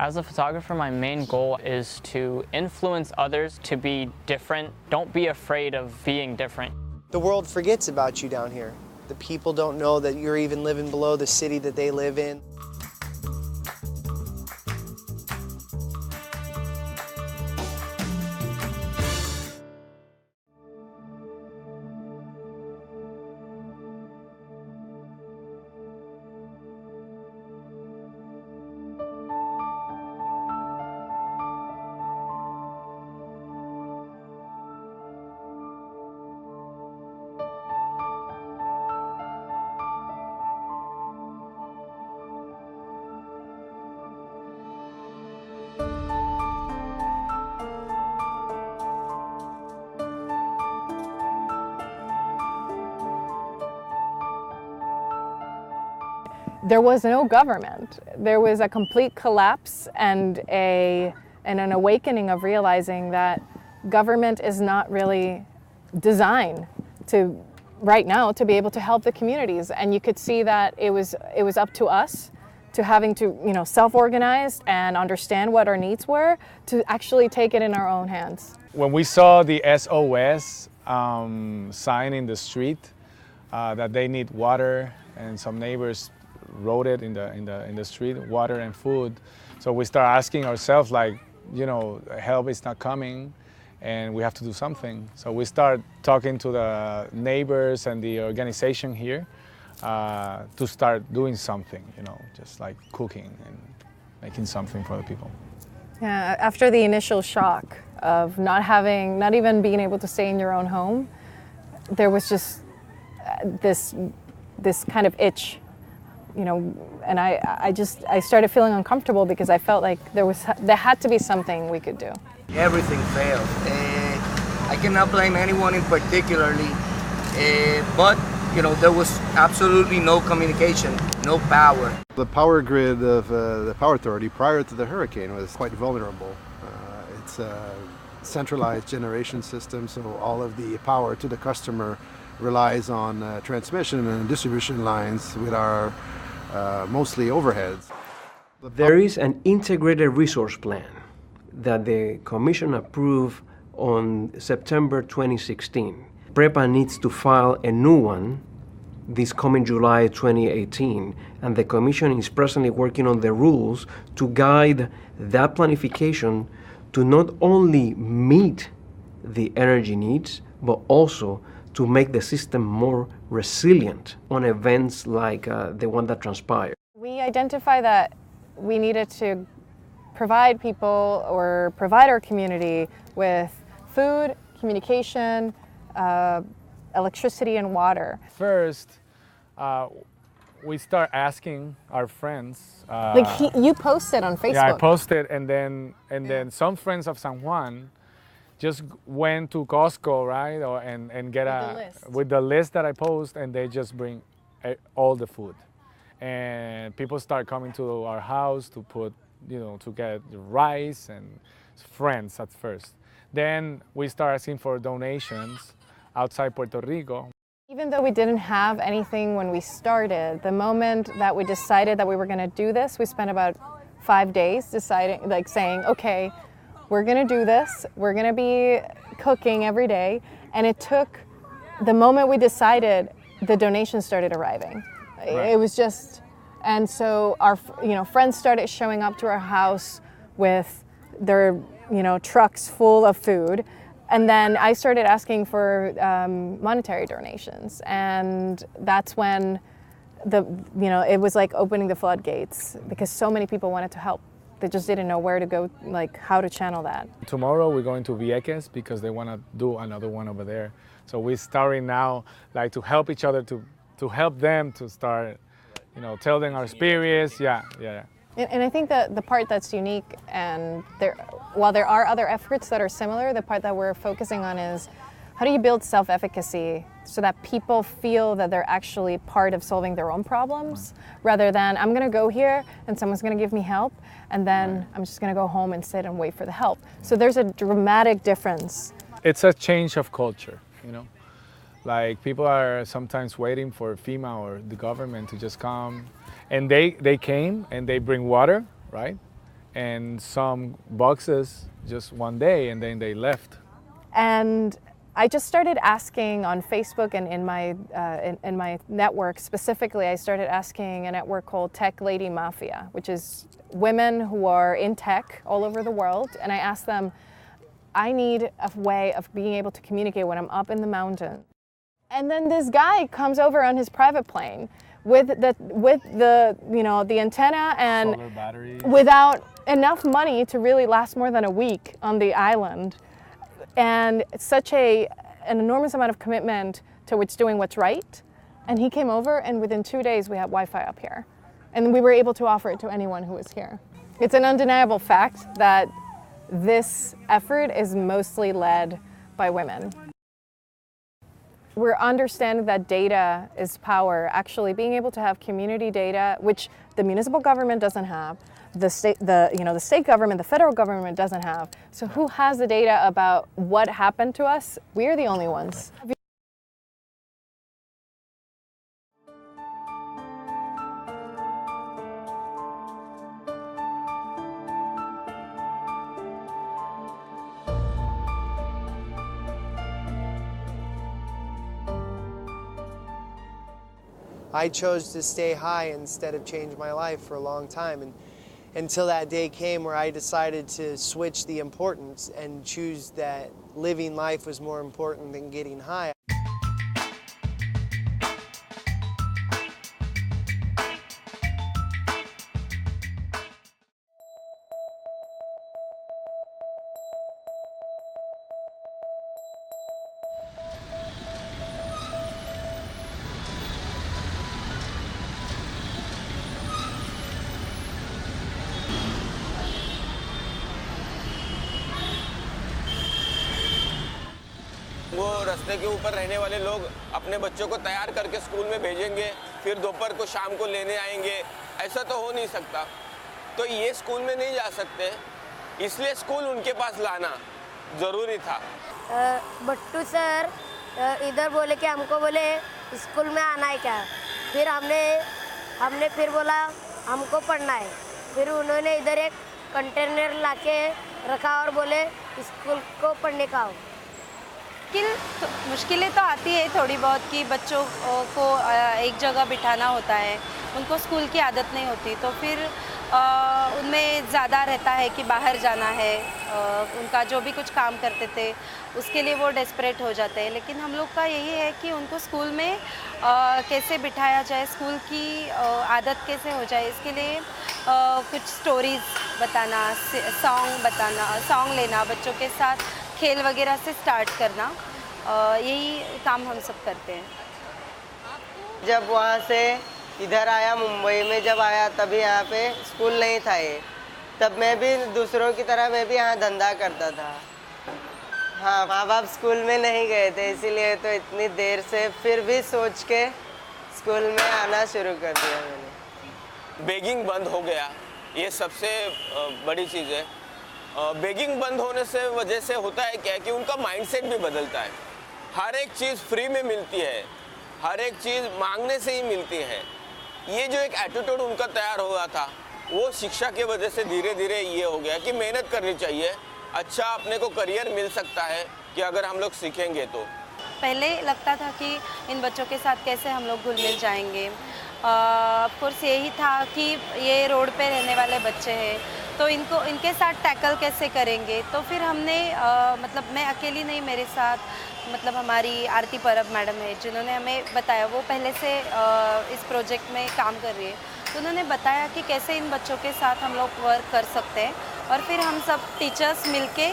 As a photographer, my main goal is to influence others to be different. Don't be afraid of being different. The world forgets about you down here. The people don't know that you're even living below the city that they live in. There was no government. There was a complete collapse and an awakening of realizing that government is not really designed to, right now, to be able to help the communities. And you could see that it was up to us to having to, self-organize and understand what our needs were to actually take it in our own hands. When we saw the SOS sign in the street that they need water, and some neighbors wrote it in the street, water and food. So we start asking ourselves, help is not coming and we have to do something. So we start talking to the neighbors and the organization here to start doing something, just like cooking and making something for the people. Yeah, after the initial shock of not even being able to stay in your own home, there was just this kind of itch. And I started feeling uncomfortable because I felt like there had to be something we could do. Everything failed. I cannot blame anyone in particularly, but there was absolutely no communication, no power. The power grid of the Power Authority prior to the hurricane was quite vulnerable. It's a centralized generation system, so all of the power to the customer relies on transmission and distribution lines with our mostly overheads. There is an integrated resource plan that the Commission approved on September 2016. PREPA needs to file a new one this coming July 2018, and the Commission is presently working on the rules to guide that planification to not only meet the energy needs, but also to make the system more resilient on events like the one that transpired. We identify that we needed to provide people or provide our community with food, communication, electricity, and water. First, we start asking our friends. You posted on Facebook. Yeah, I posted, and then some friends of San Juan just went to Costco, right, and get with the list that I post, and they just bring all the food, and people start coming to our house to put, to get rice, and friends at first. Then we start asking for donations outside Puerto Rico. Even though we didn't have anything when we started, the moment that we decided that we were going to do this, we spent about 5 days saying, okay, we're going to do this. We're going to be cooking every day. And it took, the moment we decided, the donations started arriving. Right. It was just, and so our friends started showing up to our house with their trucks full of food. And then I started asking for monetary donations. And that's when it was like opening the floodgates, because so many people wanted to help. They just didn't know where to go, how to channel that. Tomorrow we're going to Vieques because they want to do another one over there. So we're starting now, to help each other, to help them to start, tell them our experience. Yeah. And I think that the part that's unique, and while there are other efforts that are similar, the part that we're focusing on is how do you build self-efficacy so that people feel that they're actually part of solving their own problems, rather than I'm going to go here and someone's going to give me help, and then I'm just going to go home and sit and wait for the help. So there's a dramatic difference. It's a change of culture, people are sometimes waiting for FEMA or the government to just come, and they came and they bring water, right? and some boxes just one day, and then they left. And I just started asking on Facebook and in my network specifically, I started asking a network called Tech Lady Mafia, which is women who are in tech all over the world. And I asked them, I need a way of being able to communicate when I'm up in the mountain. And then this guy comes over on his private plane with the you know, the antenna and Solar battery. without enough money to really last more than a week on the island. And such an enormous amount of commitment towards doing what's right. And he came over, and within 2 days we had Wi-Fi up here. And we were able to offer it to anyone who was here. It's an undeniable fact that this effort is mostly led by women. We're understanding that data is power. Actually, being able to have community data, which the municipal government doesn't have, the state government, the federal government doesn't have. So who has the data about what happened to us? We're the only ones. I chose to stay high instead of change my life for a long time, and until that day came where I decided to switch the importance and choose that living life was more important than getting high. वो रास्ते के ऊपर रहने वाले लोग अपने बच्चों को तैयार करके स्कूल में भेजेंगे, फिर दोपहर को शाम को लेने आएंगे, ऐसा तो हो नहीं सकता। तो ये स्कूल में नहीं जा सकते, इसलिए स्कूल उनके पास लाना ज़रूरी था। बट्टू सर इधर बोले कि हमको बोले स्कूल में आना है क्या, फिर हमने फिर बोला हमको पढ़ना है, फिर उन्होंने इधर एक कंटेनर लाके रखा और बोले स्कूल को पढ़ने का हो। मुश्किलें तो आती है थोड़ी बहुत कि बच्चों को एक जगह बिठाना होता है, उनको स्कूल की आदत नहीं होती, तो फिर उनमें ज़्यादा रहता है कि बाहर जाना है, उनका जो भी कुछ काम करते थे उसके लिए वो डेस्परेट हो जाते हैं। लेकिन हम लोग का यही है कि उनको स्कूल में कैसे बिठाया जाए, स्कूल की आदत कैसे हो जाए, इसके लिए कुछ स्टोरीज़ बताना, सॉन्ग लेना, बच्चों के साथ खेल वगैरह से स्टार्ट करना, यही काम हम सब करते हैं। जब वहाँ से इधर आया मुंबई में, जब आया तभी यहाँ पे स्कूल नहीं था ये, तब मैं भी दूसरों की तरह मैं भी यहाँ धंधा करता था। हाँ, माँ बाप स्कूल में नहीं गए थे, इसीलिए तो इतनी देर से फिर भी सोच के स्कूल में आना शुरू कर दिया मैंने। बेगिंग बंद हो गया, ये सबसे बड़ी चीज़ है। बेगिंग बंद होने से वजह से होता है क्या कि उनका माइंडसेट भी बदलता है। हर एक चीज़ फ्री में मिलती है, हर एक चीज़ मांगने से ही मिलती है। ये जो एक एटीट्यूड उनका तैयार हुआ था, वो शिक्षा की वजह से धीरे धीरे ये हो गया कि मेहनत करनी चाहिए, अच्छा अपने को करियर मिल सकता है कि अगर हम लोग सीखेंगे तो। पहले लगता था कि इन बच्चों के साथ कैसे हम लोग घुल मिल जाएंगे। ऑफ कोर्स यही था कि ये रोड पे रहने वाले बच्चे हैं, तो इनके साथ टैकल कैसे करेंगे। तो फिर हमने मतलब मैं अकेली नहीं, मेरे साथ मतलब हमारी आरती परब मैडम है जिन्होंने हमें बताया, वो पहले से इस प्रोजेक्ट में काम कर रही है, तो उन्होंने बताया कि कैसे इन बच्चों के साथ हम लोग वर्क कर सकते हैं। और फिर हम सब टीचर्स मिलके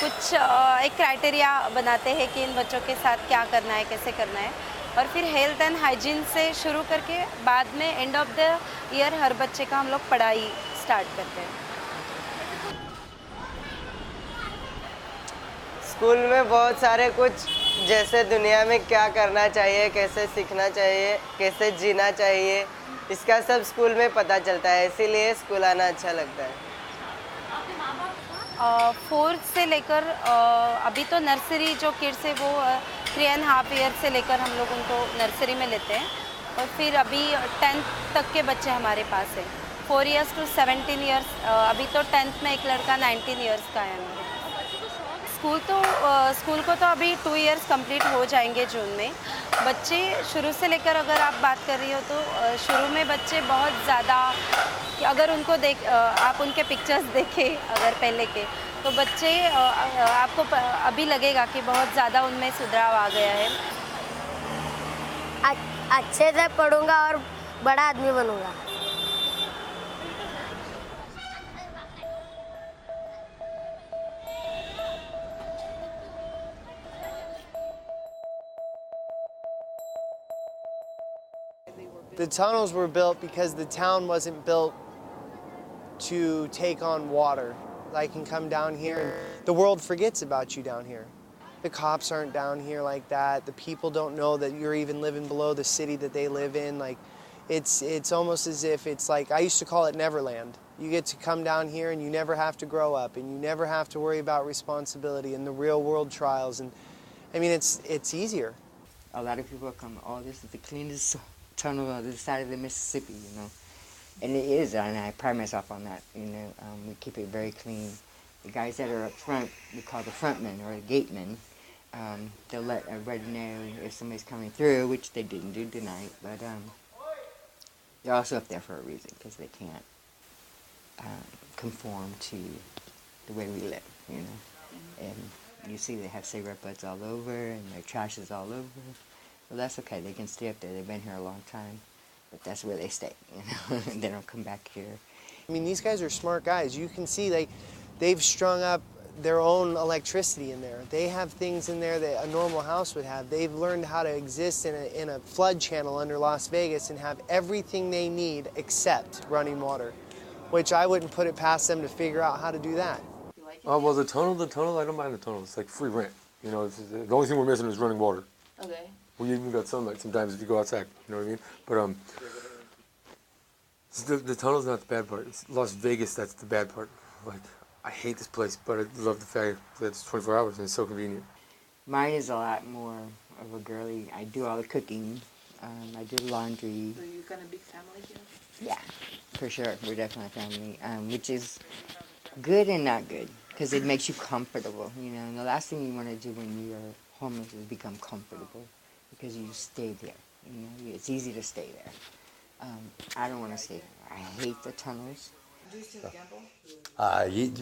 कुछ एक क्राइटेरिया बनाते हैं कि इन बच्चों के साथ क्या करना है, कैसे करना है। और फिर हेल्थ एंड हाइजीन से शुरू करके बाद में एंड ऑफ द ईयर हर बच्चे का हम लोग पढ़ाई स्टार्ट करते हैं। स्कूल में बहुत सारे कुछ, जैसे दुनिया में क्या करना चाहिए, कैसे सीखना चाहिए, कैसे जीना चाहिए, इसका सब स्कूल में पता चलता है, इसीलिए स्कूल आना अच्छा लगता है। 4th से लेकर अभी तो नर्सरी जो किड्स है वो 3.5 ईयर से लेकर हम लोग उनको नर्सरी में लेते हैं, और फिर अभी 10th तक के बच्चे हमारे पास हैं। 4 years to 17 years. अभी तो 10th में एक लड़का 19 years का है हमारे। स्कूल को तो अभी 2 years कंप्लीट हो जाएंगे जून में। बच्चे शुरू से लेकर अगर आप बात कर रही हो तो शुरू में बच्चे बहुत ज़्यादा, अगर उनको आप उनके पिक्चर्स देखें अगर पहले के, तो बच्चे आपको अभी लगेगा कि बहुत ज़्यादा उनमें सुधार आ गया है। अच्छे से पढ़ूंगा और बड़ा आदमी बनूंगा। The tunnels were built because the town wasn't built to take on water. I can come down here and the world forgets about you down here. The cops aren't down here like that. The people don't know that you're even living below the city that they live in. Like, it's almost as if it's like, I used to call it Neverland. You get to come down here and you never have to grow up and you never have to worry about responsibility and the real world trials. And I mean, it's easier. A lot of people come, oh, this is the cleanest tunnel on this side of the Mississippi, you know. And it is, and I pride myself on that, you know. We keep it very clean. The guys that are up front, we call the frontmen or the gatemen. They'll let everybody know if somebody's coming through, which they didn't do tonight, but they're also up there for a reason, because they can't conform to the way we live, you know. And you see they have cigarette butts all over, and their trash is all over. Well, that's okay, they can stay up there, they've been here a long time, but that's where they stay, you know. They don't come back here. I mean, these guys are smart guys. You can see they've strung up their own electricity in there. They have things in there that a normal house would have. They've learned how to exist in a flood channel under Las Vegas and have everything they need except running water, which I wouldn't put it past them to figure out how to do that. Well, the tunnel, I don't mind the tunnel. It's like free rent. You know, the only thing we're missing is running water. Okay. We even got sunlight sometimes if you go outside. You know what I mean? But the tunnel's not the bad part. It's Las Vegas that's the bad part. Like, I hate this place, but I love the fact that it's 24 hours and it's so convenient. Mine is a lot more of a girly. I do all the cooking. I do laundry. So you got a big family here? Yeah, for sure. We're definitely a family, which is good and not good because it makes you comfortable. You know, and the last thing you want to do when you're homeless is become comfortable because you stay there. You know, it's easy to stay there. I don't want to stay there. I hate the tunnels. Do you still gamble?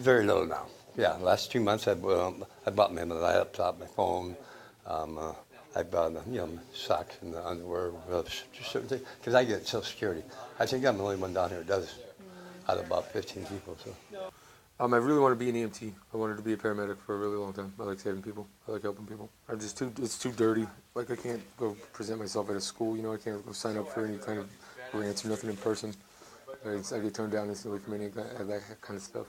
Very little now. Yeah, the last 2 months I bought my laptop, my phone. I bought socks and the underwear, just certain things, because I get Social Security. I think I'm the only one down here that does, out of about 15 people. So. I really want to be an EMT. I wanted to be a paramedic for a really long time. I like saving people. I like helping people. It's too dirty. Like, I can't go present myself at a school. You know, I can't go sign up for any kind of grants or nothing in person. I get turned down instantly from any of that kind of stuff.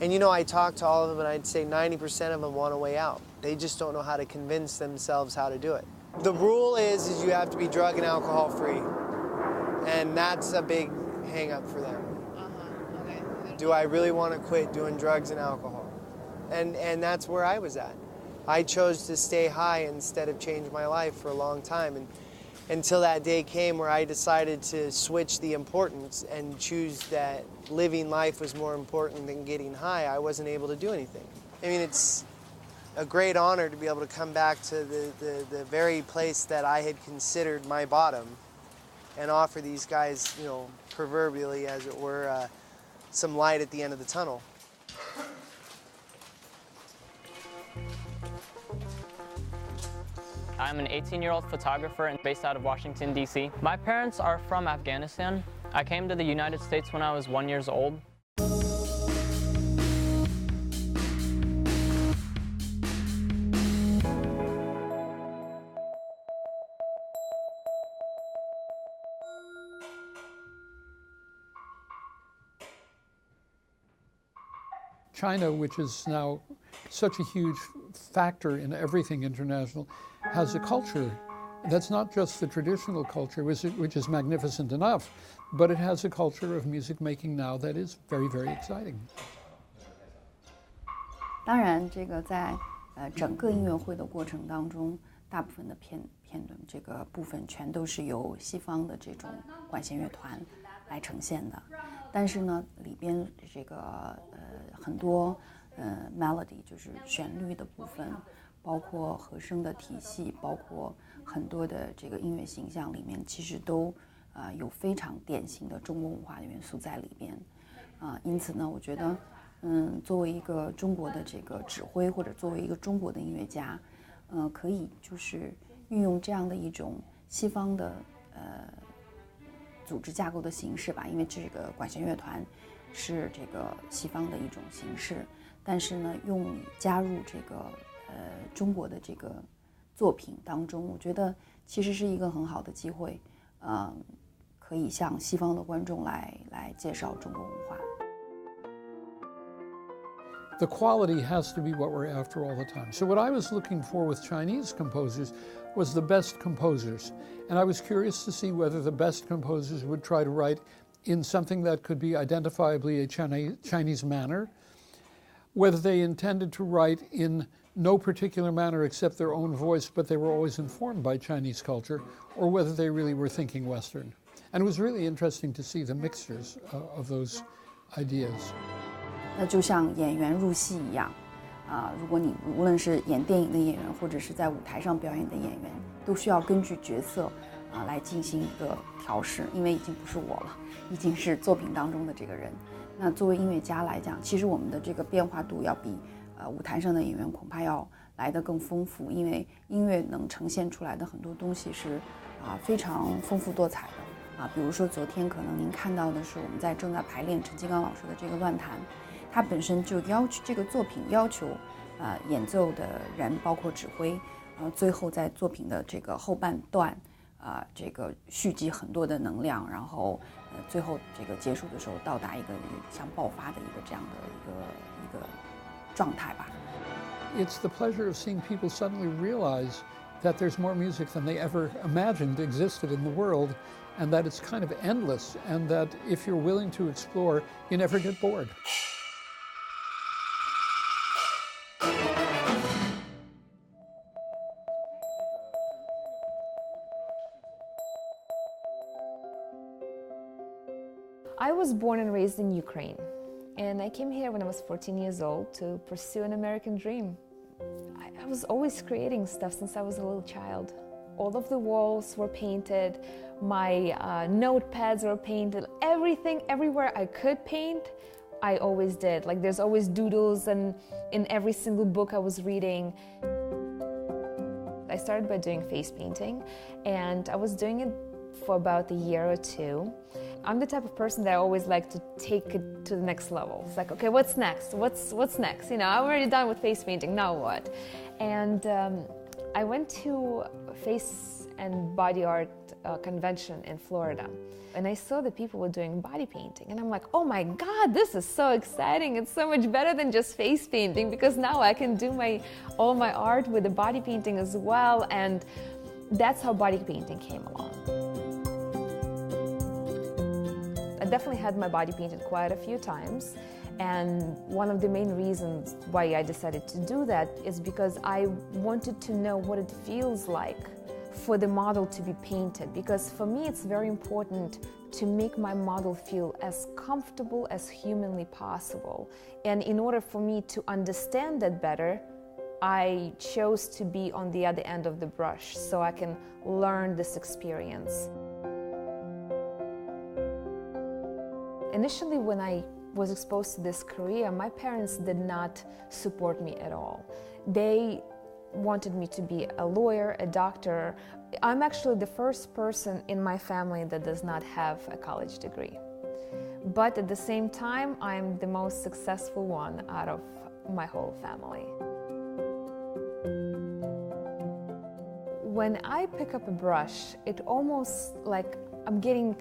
And you know, I talk to all of them and I'd say 90% of them want a way out. They just don't know how to convince themselves how to do it. The rule is you have to be drug and alcohol free. And that's a big hang up for them. Okay. Do I really want to quit doing drugs and alcohol? And that's where I was at. I chose to stay high instead of change my life for a long time. And until that day came where I decided to switch the importance and choose that living life was more important than getting high, I wasn't able to do anything. I mean, it's a great honor to be able to come back to the very place that I had considered my bottom and offer these guys, you know, proverbially, as it were, some light at the end of the tunnel. I'm an 18-year-old photographer and based out of Washington, D.C. My parents are from Afghanistan. I came to the United States when I was 1 year old. China, which is now such a huge factor in everything international, has a culture that's not just the traditional culture, which is magnificent enough, but it has a culture of music making now that is very, very exciting. 当然，这个在整个音乐会的过程当中，大部分的片段这个部分全都是由西方的这种管弦乐团来呈现的。但是呢，里边这个很多melody 就是旋律的部分，包括和声的体系，包括很多的这个音乐形象里面，其实都有非常典型的中国文化的元素在里边因此呢，我觉得作为一个中国的这个指挥，或者作为一个中国的音乐家，可以就是运用这样的一种西方的组织架构的形式吧，因为这个管弦乐团是这个西方的一种形式，但是呢，加入这个中国的这个作品当中，我觉得其实是一个很好的机会，可以向西方的观众来介绍中国文化。The quality has to be what we're after all the time. So what I was looking for with Chinese composers was the best composers. And I was curious to see whether the best composers would try to write in something that could be identifiably a Chinese manner, whether they intended to write in no particular manner except their own voice, but they were always informed by Chinese culture, or whether they really were thinking Western. And it was really interesting to see the mixtures of those ideas. 那就像演员入戏一样，如果你无论是演电影的演员，或者是在舞台上表演的演员，都需要根据角色来进行一个调试，因为已经不是我了，已经是作品当中的这个人。那作为音乐家来讲，其实我们的这个变化度要比舞台上的演员恐怕要来得更丰富，因为音乐能呈现出来的很多东西是非常丰富多彩的比如说昨天可能您看到的是我们正在排练陈金刚老师的这个乱弹。它本身就这个作品要求，演奏的人包括指挥，最后在作品的这个后半段，这个蓄积很多的能量，然后最后这个结束的时候到达一个像爆发的一个这样的一个状态吧。It's the pleasure of seeing people suddenly realize that there's more music than they ever imagined existed in the world, and that it's kind of endless, and that if you're willing to explore, you never get bored. I was born and raised in Ukraine, and I came here when I was 14 years old to pursue an American dream. I was always creating stuff since I was a little child. All of the walls were painted, my notepads were painted, everything, everywhere I could paint, I always did. Like there's always doodles and in every single book I was reading. I started by doing face painting, and I was doing it for about a year or two. I'm the type of person that I always like to take it to the next level. It's like, okay, what's next? What's next? You know, I'm already done with face painting, now what? And I went to a face and body art convention in Florida, and I saw that people were doing body painting, and I'm like, oh my God, this is so exciting. It's so much better than just face painting, because now I can do all my art with the body painting as well, and that's how body painting came along. I definitely had my body painted quite a few times, and one of the main reasons why I decided to do that is because I wanted to know what it feels like for the model to be painted, because for me it's very important to make my model feel as comfortable as humanly possible. And in order for me to understand that better, I chose to be on the other end of the brush so I can learn this experience. Initially, when I was exposed to this career, my parents did not support me at all. They wanted me to be a lawyer, a doctor. I'm actually the first person in my family that does not have a college degree. But at the same time, I'm the most successful one out of my whole family. When I pick up a brush, it almost like I'm getting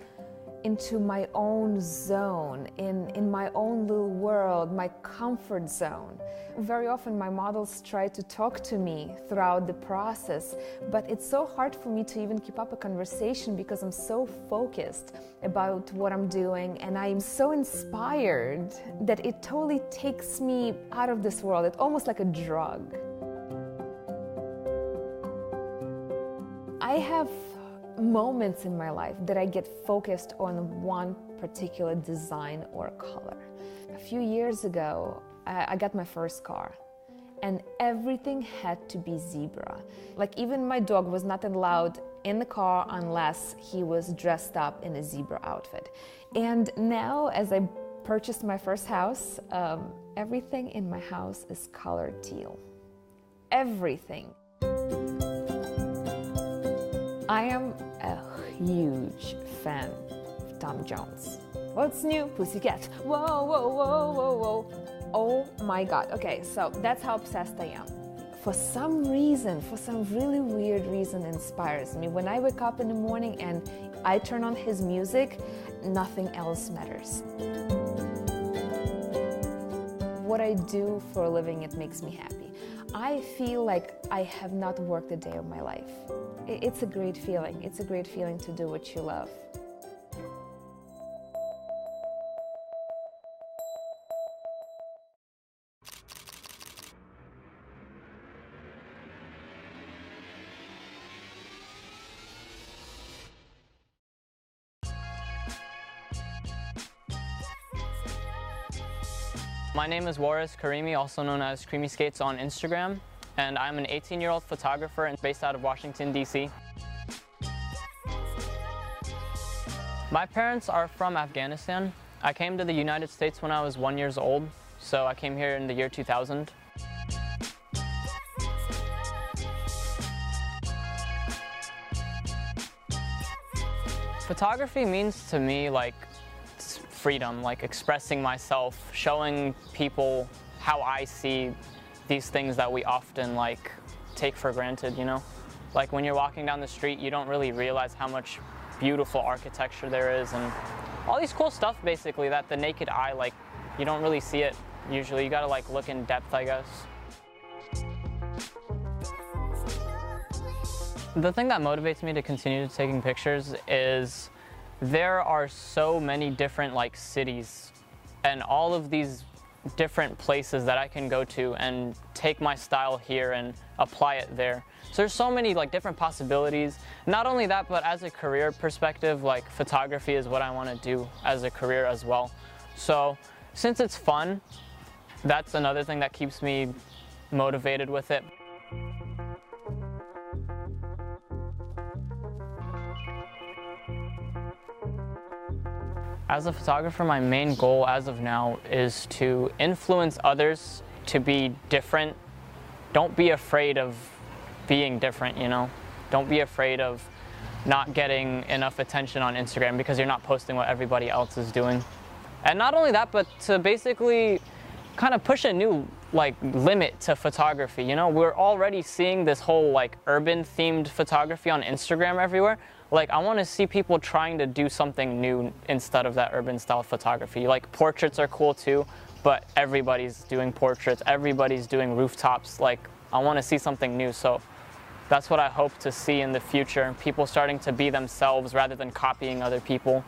into my own zone, in my own little world, my comfort zone. Very often my models try to talk to me throughout the process, but it's so hard for me to even keep up a conversation because I'm so focused about what I'm doing, and I'm so inspired that it totally takes me out of this world. It's almost like a drug. I have moments in my life that I get focused on one particular design or color. A few years ago, I got my first car, and everything had to be zebra. Like, even my dog was not allowed in the car unless he was dressed up in a zebra outfit. And now, as I purchased my first house, everything in my house is colored teal. Everything. I am a huge fan of Tom Jones. What's new, pussycat? Whoa, whoa, whoa, whoa, whoa. Oh my God. Okay, so that's how obsessed I am. For some reason, for some really weird reason, inspires me. When I wake up in the morning and I turn on his music, nothing else matters. What I do for a living, it makes me happy. I feel like I have not worked a day of my life. It's a great feeling. It's a great feeling to do what you love. My name is Waris Karimi, also known as Creamy Skates on Instagram, and I'm an 18-year-old photographer and based out of Washington, D.C. My parents are from Afghanistan. I came to the United States when I was 1 year old, so I came here in the year 2000. Photography means to me like freedom, like expressing myself, showing people how I see these things that we often like take for granted, you know? Like when you're walking down the street, you don't really realize how much beautiful architecture there is and all these cool stuff basically that the naked eye, like, you don't really see it usually. You gotta like look in depth, I guess. The thing that motivates me to continue taking pictures is there are so many different like cities and all of these different places that I can go to and take my style here and apply it there. So there's so many like different possibilities. Not only that, but as a career perspective, like photography is what I want to do as a career as well. So since it's fun, that's another thing that keeps me motivated with it. As a photographer, my main goal as of now is to influence others to be different. Don't be afraid of being different, you know? Don't be afraid of not getting enough attention on Instagram because you're not posting what everybody else is doing. And not only that, but to basically kind of push a new like limit to photography, you know? We're already seeing this whole like urban themed photography on Instagram everywhere. Like, I want to see people trying to do something new instead of that urban style photography. Like, portraits are cool too, but everybody's doing portraits, everybody's doing rooftops. Like, I want to see something new, so that's what I hope to see in the future. People starting to be themselves rather than copying other people.